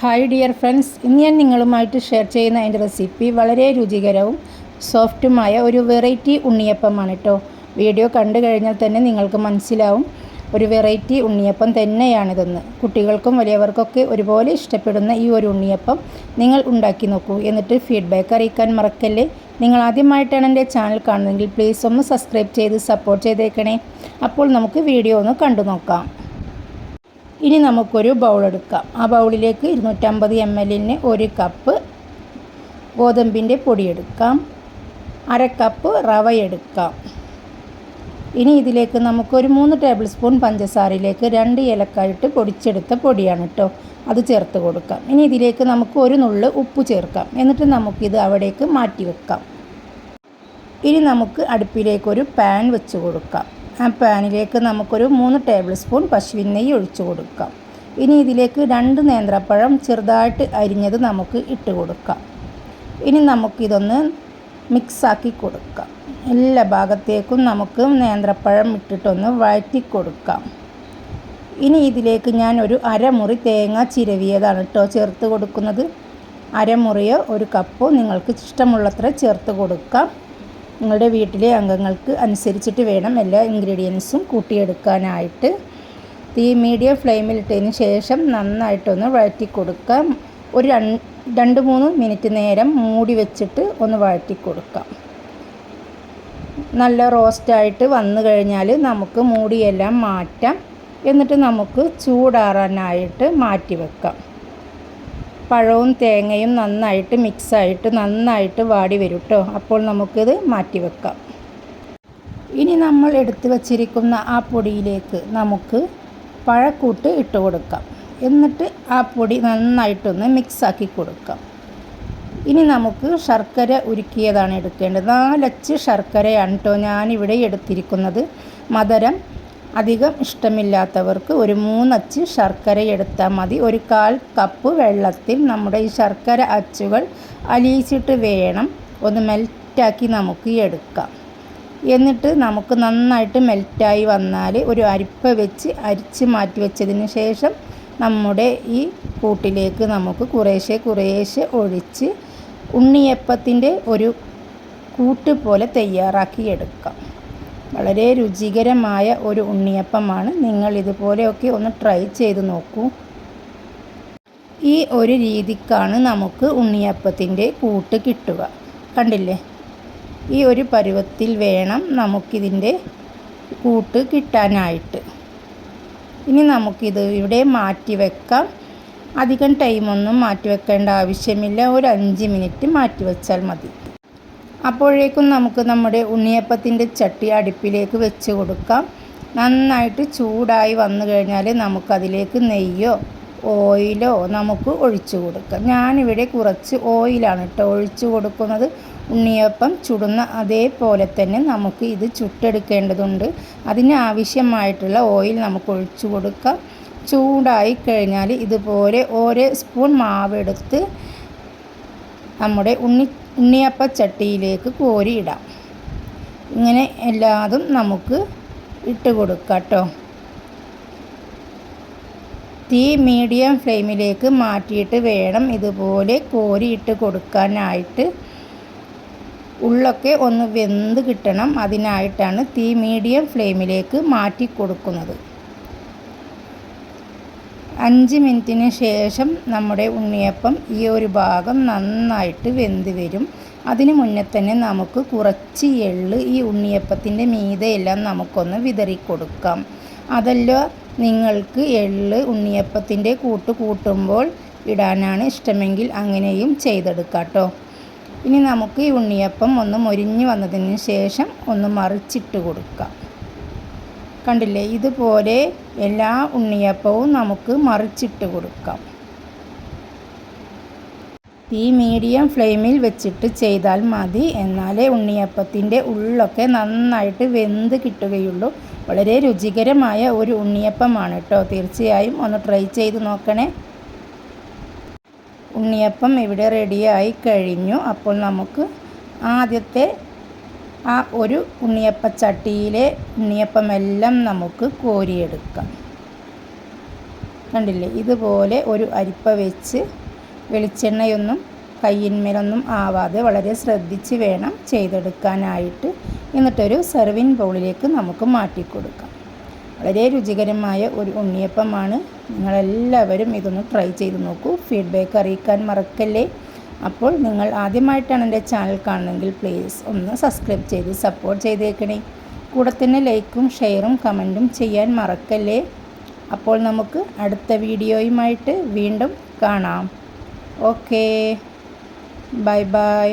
Hi dear friends, ഇന്ന് ഞാൻ നിങ്ങളുമായിട്ട് ഷെയർ ചെയ്യുന്ന എൻ്റെ റെസിപ്പി വളരെ രുചികരവും സോഫ്റ്റുമായ ഒരു വെറൈറ്റി ഉണ്ണിയപ്പമാണ് കേട്ടോ. വീഡിയോ കണ്ടു കഴിഞ്ഞാൽ തന്നെ നിങ്ങൾക്ക് മനസ്സിലാവും ഒരു വെറൈറ്റി ഉണ്ണിയപ്പം തന്നെയാണിതെന്ന്. കുട്ടികൾക്കും വലിയവർക്കൊക്കെ ഒരുപോലെ ഇഷ്ടപ്പെടുന്ന ഈ ഒരു ഉണ്ണിയപ്പം നിങ്ങൾ ഉണ്ടാക്കി നോക്കൂ. എന്നിട്ട് ഫീഡ്ബാക്ക് അറിയിക്കാൻ മറക്കല്ലേ. നിങ്ങൾ ആദ്യമായിട്ടാണ് എൻ്റെ ചാനൽ കാണുന്നതെങ്കിൽ പ്ലീസ് ഒന്ന് സബ്സ്ക്രൈബ് ചെയ്ത് സപ്പോർട്ട് ചെയ്തേക്കണേ. അപ്പോൾ നമുക്ക് വീഡിയോ ഒന്ന് കണ്ടു നോക്കാം. ഇനി നമുക്കൊരു ബൗൾ എടുക്കാം. ആ ബൗളിലേക്ക് 250 ml ഒരു കപ്പ് ഗോതമ്പിൻ്റെ പൊടി എടുക്കാം. അര കപ്പ് റവ എടുക്കാം. ഇനി ഇതിലേക്ക് നമുക്കൊരു 3 ടേബിൾ സ്പൂൺ പഞ്ചസാരയിലേക്ക് 2 ഏലക്കായിട്ട് പൊടിച്ചെടുത്ത പൊടിയാണ് കേട്ടോ, അത് ചേർത്ത് കൊടുക്കാം. ഇനി ഇതിലേക്ക് നമുക്ക് ഒരു നുള്ള് ഉപ്പ് ചേർക്കാം. എന്നിട്ട് നമുക്കിത് അവിടേക്ക് മാറ്റി വെക്കാം. ഇനി നമുക്ക് അടുപ്പിലേക്കൊരു പാൻ വെച്ച് കൊടുക്കാം. ആ പാനിലേക്ക് നമുക്കൊരു 3 ടേബിൾ സ്പൂൺ പശുവിൻ നെയ്യ് ഒഴിച്ചു കൊടുക്കാം. ഇനി ഇതിലേക്ക് 2 നേന്ത്രപ്പഴം ചെറുതായിട്ട് അരിഞ്ഞത് നമുക്ക് ഇട്ട് കൊടുക്കാം. ഇനി നമുക്കിതൊന്ന് മിക്സാക്കി കൊടുക്കാം. എല്ലാ ഭാഗത്തേക്കും നമുക്ക് നേന്ത്രപ്പഴം ഇട്ടിട്ടൊന്ന് വഴറ്റി കൊടുക്കാം. ഇനി ഇതിലേക്ക് ഞാൻ ഒരു അരമുറി തേങ്ങ ചിരവിയതാണ് കേട്ടോ ചേർത്ത് കൊടുക്കുന്നത്. അരമുറിയോ ഒരു കപ്പോ നിങ്ങൾക്ക് ഇഷ്ടമുള്ളത്ര ചേർത്ത് കൊടുക്കാം. നിങ്ങളുടെ വീട്ടിലെ അംഗങ്ങൾക്ക് അനുസരിച്ചിട്ട് വേണം എല്ലാ ഇൻഗ്രീഡിയൻസും കൂട്ടിയെടുക്കാനായിട്ട്. തീ മീഡിയം ഫ്ലെയിമിലിട്ടതിന് ശേഷം നന്നായിട്ടൊന്ന് വഴറ്റി കൊടുക്കാം. ഒരു 2-3 മിനിറ്റ് നേരം മൂടി വെച്ചിട്ട് ഒന്ന് വഴറ്റി കൊടുക്കാം. നല്ല റോസ്റ്റായിട്ട് വന്നു കഴിഞ്ഞാൽ നമുക്ക് മൂടിയെല്ലാം മാറ്റാം. എന്നിട്ട് നമുക്ക് ചൂടാറാനായിട്ട് മാറ്റി വെക്കാം. പഴവും തേങ്ങയും നന്നായിട്ട് മിക്സായിട്ട് നന്നായിട്ട് വാടി വരും കേട്ടോ. അപ്പോൾ നമുക്കിത് മാറ്റി വെക്കാം. ഇനി നമ്മൾ എടുത്ത് വച്ചിരിക്കുന്ന ആ പൊടിയിലേക്ക് നമുക്ക് പഴക്കൂട്ട് ഇട്ട് കൊടുക്കാം. എന്നിട്ട് ആ പൊടി നന്നായിട്ടൊന്ന് മിക്സാക്കി കൊടുക്കാം. ഇനി നമുക്ക് ശർക്കര ഉരുക്കിയതാണ് എടുക്കേണ്ടത്. 4 അച്ച് ശർക്കരയാണ് കേട്ടോ ഞാനിവിടെ എടുത്തിരിക്കുന്നത്. മധുരം അധികം ഇഷ്ടമില്ലാത്തവർക്ക് ഒരു 3 അച്ച് ശർക്കര എടുത്താൽ മതി. ഒരു 1/4 കപ്പ് വെള്ളത്തിൽ നമ്മുടെ ഈ ശർക്കര അച്ചുകൾ അലിയിച്ചിട്ട് വേണം ഒന്ന് മെൽറ്റാക്കി നമുക്ക് എടുക്കാം. എന്നിട്ട് നമുക്ക് നന്നായിട്ട് മെൽറ്റായി വന്നാൽ ഒരു അരിപ്പ വെച്ച് അരിച്ച് മാറ്റി വെച്ചതിന് ശേഷം നമ്മുടെ ഈ കൂട്ടിലേക്ക് നമുക്ക് കുറേശ്ശെ ഒഴിച്ച് ഉണ്ണിയപ്പത്തിൻ്റെ ഒരു കൂട്ട് പോലെ തയ്യാറാക്കി എടുക്കാം. വളരെ രുചികരമായ ഒരു ഉണ്ണിയപ്പമാണ്. നിങ്ങൾ ഇതുപോലെയൊക്കെ ഒന്ന് ട്രൈ ചെയ്ത് നോക്കൂ. ഈ ഒരു രീതിക്കാണ് നമുക്ക് ഉണ്ണിയപ്പത്തിൻ്റെ കൂട്ട് കിട്ടുക. കണ്ടില്ലേ, ഈ ഒരു പരുവത്തിൽ വേണം നമുക്കിതിൻ്റെ കൂട്ട് കിട്ടാനായിട്ട്. ഇനി നമുക്കിത് ഇവിടെ മാറ്റി വെക്കാം. അധികം ടൈമൊന്നും മാറ്റി വെക്കേണ്ട ആവശ്യമില്ല. ഒരു 5 മിനിറ്റ് മാറ്റി വെച്ചാൽ മതി. അപ്പോഴേക്കും നമുക്ക് നമ്മുടെ ഉണ്ണിയപ്പത്തിൻ്റെ ചട്ടി അടുപ്പിലേക്ക് വെച്ച് കൊടുക്കാം. നന്നായിട്ട് ചൂടായി വന്നു കഴിഞ്ഞാൽ നമുക്കതിലേക്ക് നെയ്യോ ഓയിലോ നമുക്ക് ഒഴിച്ചു കൊടുക്കാം. ഞാനിവിടെ കുറച്ച് ഓയിലാണ് കേട്ടോ ഒഴിച്ചു കൊടുക്കുന്നത്. ഉണ്ണിയപ്പം ചുടുന്ന അതേപോലെ തന്നെ നമുക്ക് ഇത് ചുട്ടെടുക്കേണ്ടതുണ്ട്. അതിന് ആവശ്യമായിട്ടുള്ള ഓയിൽ നമുക്ക് ഒഴിച്ചു കൊടുക്കാം. ചൂടായി കഴിഞ്ഞാൽ ഇതുപോലെ ഓരോ സ്പൂൺ മാവെടുത്ത് നമ്മുടെ ഉണ്ണിയപ്പച്ചട്ടിയിലേക്ക് കോരിയിടാം. ഇങ്ങനെ എല്ലാതും നമുക്ക് ഇട്ട് കൊടുക്കാം കേട്ടോ. തീ മീഡിയം ഫ്ലെയിമിലേക്ക് മാറ്റിയിട്ട് വേണം ഇതുപോലെ കോരിയിട്ട് കൊടുക്കാനായിട്ട്. ഉള്ളൊക്കെ ഒന്ന് വെന്ത് കിട്ടണം. അതിനായിട്ടാണ് തീ മീഡിയം ഫ്ലെയിമിലേക്ക് മാറ്റി കൊടുക്കുന്നത്. 5 മിനിറ്റിന് ശേഷം നമ്മുടെ ഉണ്ണിയപ്പം ഈ ഒരു ഭാഗം നന്നായിട്ട് വെന്ത് വരും. അതിന് മുന്നേ തന്നെ നമുക്ക് കുറച്ച് എള്ള് ഈ ഉണ്ണിയപ്പത്തിൻ്റെ മീതെയെല്ലാം നമുക്കൊന്ന് വിതറിക്കൊടുക്കാം. അതല്ല നിങ്ങൾക്ക് എള്ള് ഉണ്ണിയപ്പത്തിൻ്റെ കൂട്ടുമ്പോൾ ഇടാനാണ് ഇഷ്ടമെങ്കിൽ അങ്ങനെയും ചെയ്തെടുക്കാം കേട്ടോ. ഇനി നമുക്ക് ഈ ഉണ്ണിയപ്പം ഒന്ന് മൊരിഞ്ഞ് വന്നതിന് ശേഷം ഒന്ന് മറിച്ചിട്ട് കൊടുക്കാം. കണ്ടില്ലേ, ഇതുപോലെ എല്ലാ ഉണ്ണിയപ്പവും നമുക്ക് മറിച്ചിട്ട് കൊടുക്കാം. തീ മീഡിയം ഫ്ലെയിമിൽ വെച്ചിട്ട് ചെയ്താൽ മതി. എന്നാലേ ഉണ്ണിയപ്പത്തിൻ്റെ ഉള്ളൊക്കെ നന്നായിട്ട് വെന്ത് കിട്ടുകയുള്ളൂ. വളരെ രുചികരമായ ഒരു ഉണ്ണിയപ്പമാണ് കേട്ടോ. തീർച്ചയായും ഒന്ന് ട്രൈ ചെയ്ത് നോക്കണേ. ഉണ്ണിയപ്പം ഇവിടെ റെഡിയായി കഴിഞ്ഞു. അപ്പോൾ നമുക്ക് ആദ്യത്തെ ആ ഒരു ഉണ്ണിയപ്പച്ചട്ടിയിലെ ഉണ്ണിയപ്പമെല്ലാം നമുക്ക് കോരിയെടുക്കാം. കണ്ടില്ലേ, ഇതുപോലെ ഒരു അരിപ്പ വെച്ച് വെളിച്ചെണ്ണയൊന്നും കയ്യിന്മേലൊന്നും ആവാതെ വളരെ ശ്രദ്ധിച്ച് വേണം ചെയ്തെടുക്കാനായിട്ട്. എന്നിട്ടൊരു സെർവിങ് ബൗളിലേക്ക് നമുക്ക് മാറ്റി കൊടുക്കാം. വളരെ രുചികരമായ ഒരു ഉണ്ണിയപ്പമാണ്. നിങ്ങളെല്ലാവരും ഇതൊന്ന് ട്രൈ ചെയ്ത് നോക്കൂ. ഫീഡ്ബാക്ക് അറിയിക്കാൻ മറക്കല്ലേ. അപ്പോൾ നിങ്ങൾ ആദ്യമായിട്ടാണ് എൻ്റെ ചാനൽ കാണുന്നതെങ്കിൽ പ്ലീസ് ഒന്ന് സബ്സ്ക്രൈബ് ചെയ്ത് സപ്പോർട്ട് ചെയ്തേക്കണേ. കൂടെ തന്നെ ലൈക്കും ഷെയറും കമൻറ്റും ചെയ്യാൻ മറക്കല്ലേ. അപ്പോൾ നമുക്ക് അടുത്ത വീഡിയോയുമായിട്ട് വീണ്ടും കാണാം. Okay, bye bye.